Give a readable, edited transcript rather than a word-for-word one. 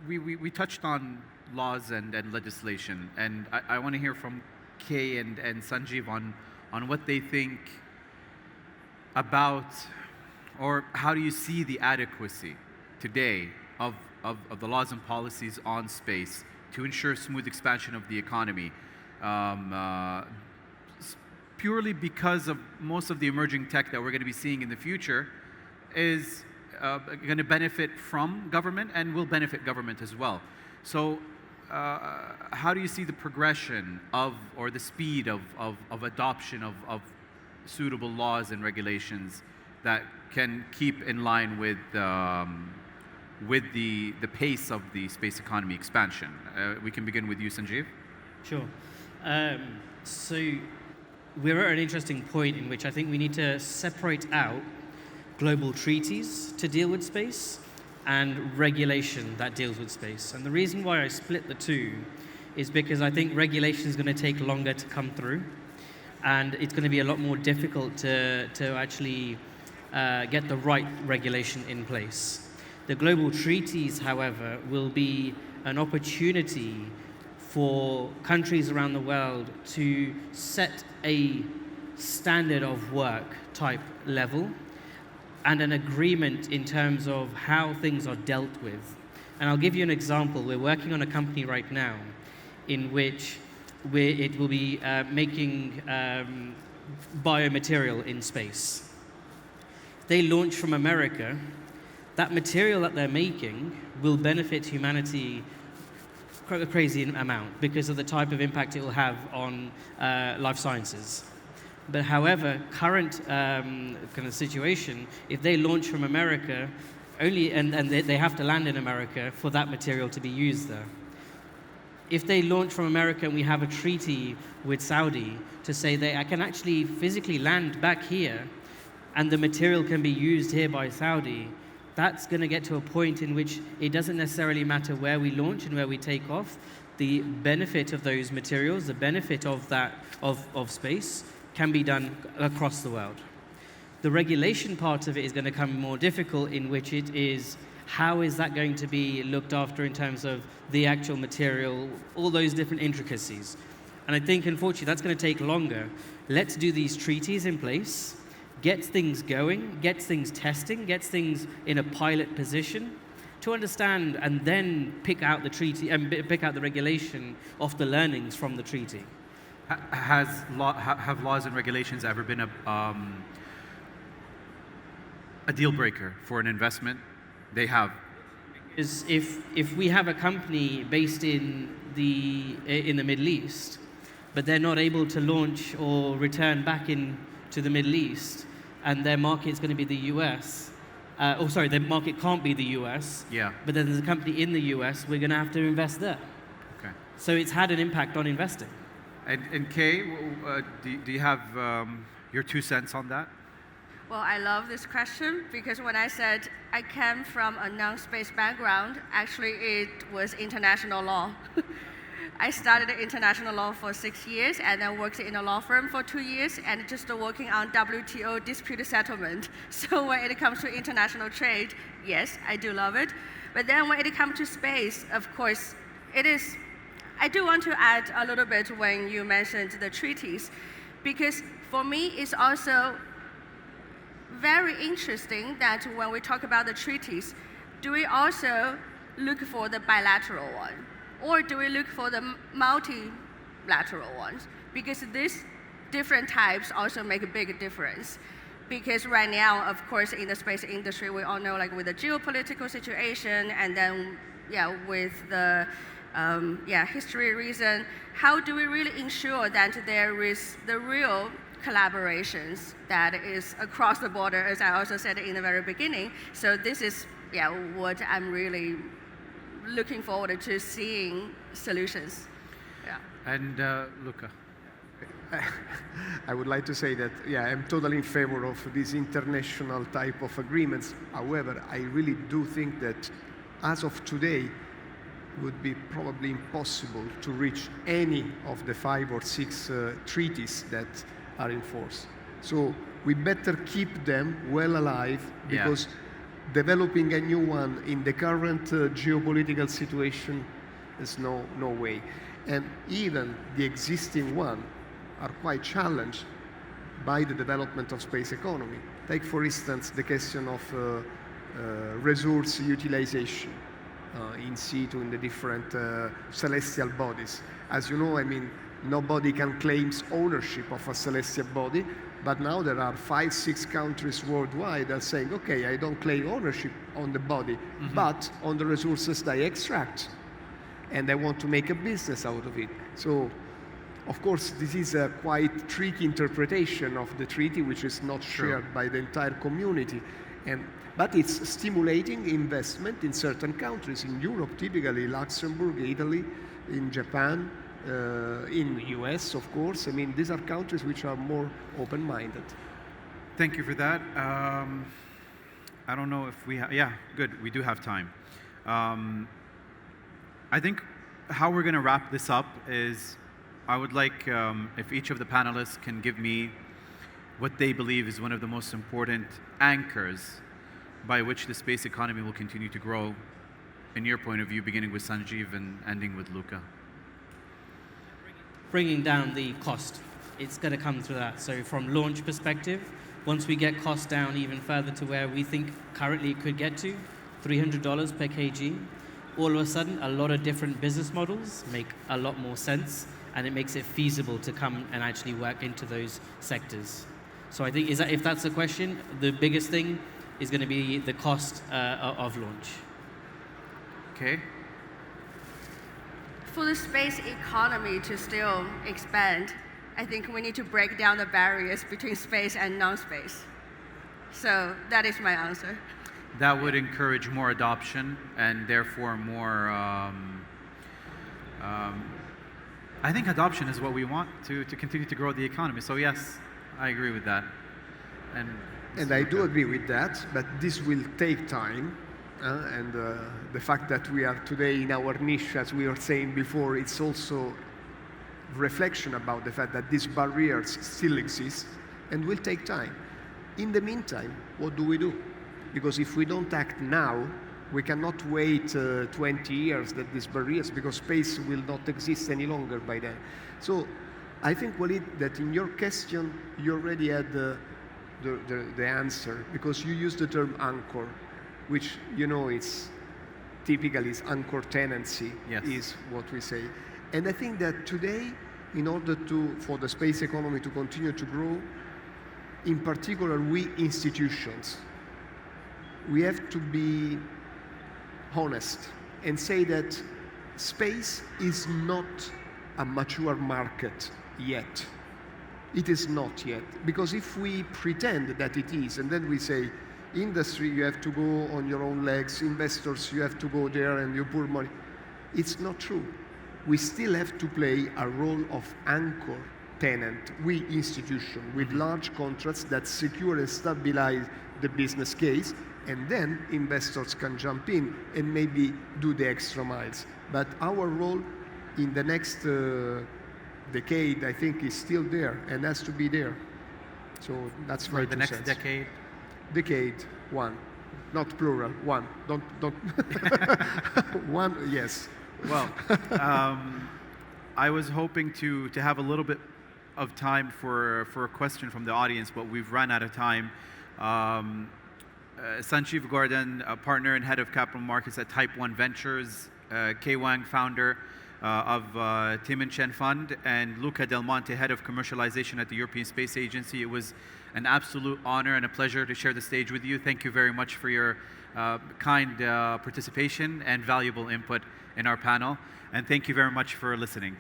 we touched on laws and legislation, and I want to hear from Kai and Sanjeev on what they think about, or how do you see the adequacy today of the laws and policies on space to ensure smooth expansion of the economy, purely because of most of the emerging tech that we're going to be seeing in the future is going to benefit from government and will benefit government as well. So how do you see the progression of, or the speed of adoption of suitable laws and regulations that can keep in line with the pace of the space economy expansion? We can begin with you, Sanjeev. Sure. So we're at an interesting point in which I think we need to separate out global treaties to deal with space and regulation that deals with space. And the reason why I split the two is because I think regulation is going to take longer to come through, and it's going to be a lot more difficult to actually get the right regulation in place. The global treaties, however, will be an opportunity for countries around the world to set a standard of work type level and an agreement in terms of how things are dealt with. And I'll give you an example. We're working on a company right now in which it will be making biomaterial in space. If they launch from America, that material that they're making will benefit humanity a crazy amount because of the type of impact it will have on life sciences. But however, current kind of situation, if they launch from America, only and they have to land in America for that material to be used there. If they launch from America and we have a treaty with Saudi to say I can actually physically land back here and the material can be used here by Saudi, that's going to get to a point in which it doesn't necessarily matter where we launch and where we take off. The benefit of those materials, the benefit of that of space, can be done across the world. The regulation part of it is going to become more difficult, in which it is how is that going to be looked after in terms of the actual material, all those different intricacies. And I think, unfortunately, that's going to take longer. Let's do these treaties in place, get things going, get things testing, get things in a pilot position to understand, and then pick out the treaty and pick out the regulation off the learnings from the treaty. Have laws and regulations ever been a deal breaker for an investment? They have. If we have a company based in the Middle East, but they're not able to launch or return back into the Middle East, and their market is going to be the US, their market can't be the US. Yeah. But then there's a company in the US, we're going to have to invest there. Okay. So it's had an impact on investing. And Kai, do you have your 2 cents on that? Well, I love this question because when I said I came from a non-space background, actually it was international law. I studied international law for 6 years and then worked in a law firm for 2 years and just working on WTO dispute settlement. So when it comes to international trade, yes, I do love it. But then when it comes to space, of course, it is. I do want to add a little bit when you mentioned the treaties, because for me it's also very interesting that when we talk about the treaties, do we also look for the bilateral one? Or do we look for the multilateral ones? Because these different types also make a big difference. Because right now, of course, in the space industry, we all know, like with the geopolitical situation, and then, with the history reason, how do we really ensure that there is the real collaborations that is across the border, as I also said in the very beginning. So this is what I'm really looking forward to seeing solutions. Yeah. And Luca. I would like to say that, I'm totally in favor of these international type of agreements. However, I really do think that as of today, it would be probably impossible to reach any of the 5 or 6 treaties that are in force. So we better keep them well alive, because developing a new one in the current geopolitical situation is no way. And even the existing one are quite challenged by the development of space economy. Take, for instance, the question of resource utilization in situ in the different celestial bodies. As you know, I mean, nobody can claim ownership of a celestial body, but now there are 5, 6 countries worldwide that are saying, okay, I don't claim ownership on the body, but on the resources they extract. And I want to make a business out of it. So, of course, this is a quite tricky interpretation of the treaty, which is not shared by the entire community. But it's stimulating investment in certain countries. In Europe, typically Luxembourg, Italy, in Japan, in the US, of course. I mean, these are countries which are more open-minded. Thank you for that. I don't know if we have, yeah, good, we do have time. I think how we're going to wrap this up is I would like if each of the panelists can give me what they believe is one of the most important anchors by which the space economy will continue to grow, in your point of view, beginning with Sanjeev and ending with Luca. Bringing down the cost, it's going to come through that. So from launch perspective, once we get costs down even further to where we think currently it could get to, $300 per kg, all of a sudden a lot of different business models make a lot more sense, and it makes it feasible to come and actually work into those sectors. So I think if that's the question, the biggest thing is going to be the cost of launch. Okay. For the space economy to still expand, I think we need to break down the barriers between space and non-space. So that is my answer. That would encourage more adoption and therefore more, I think adoption is what we want to continue to grow the economy. So yes, I agree with that. And I do agree with that, but this will take time. And the fact that we are today in our niche, as we were saying before, it's also reflection about the fact that these barriers still exist and will take time. In the meantime, what do we do? Because if we don't act now, we cannot wait 20 years that these barriers, because space will not exist any longer by then. So I think, Walid, that in your question, you already had the answer, because you used the term anchor, which, you know, it's typically is anchor tenancy, is what we say. And I think that today, in order for the space economy to continue to grow, in particular we institutions, we have to be honest and say that space is not a mature market yet. It is not yet. Because if we pretend that it is, and then we say, industry, you have to go on your own legs, investors, you have to go there and you pour money, it's not true. We still have to play a role of anchor tenant, we institution, with large contracts that secure and stabilize the business case, and then investors can jump in and maybe do the extra miles. But our role in the next decade, I think, is still there and has to be there. So that's my 2 cents. For the next decade? Decade, one. Not plural, one. Don't. One, yes. Well, I was hoping to have a little bit of time for a question from the audience, but we've run out of time. Sanjeev Gordon, a partner and head of capital markets at Type 1 Ventures, Kay Wang, founder of Tim & Chen Fund, and Luca Del Monte, head of commercialization at the European Space Agency. It was an absolute honor and a pleasure to share the stage with you. Thank you very much for your kind participation and valuable input in our panel. And thank you very much for listening.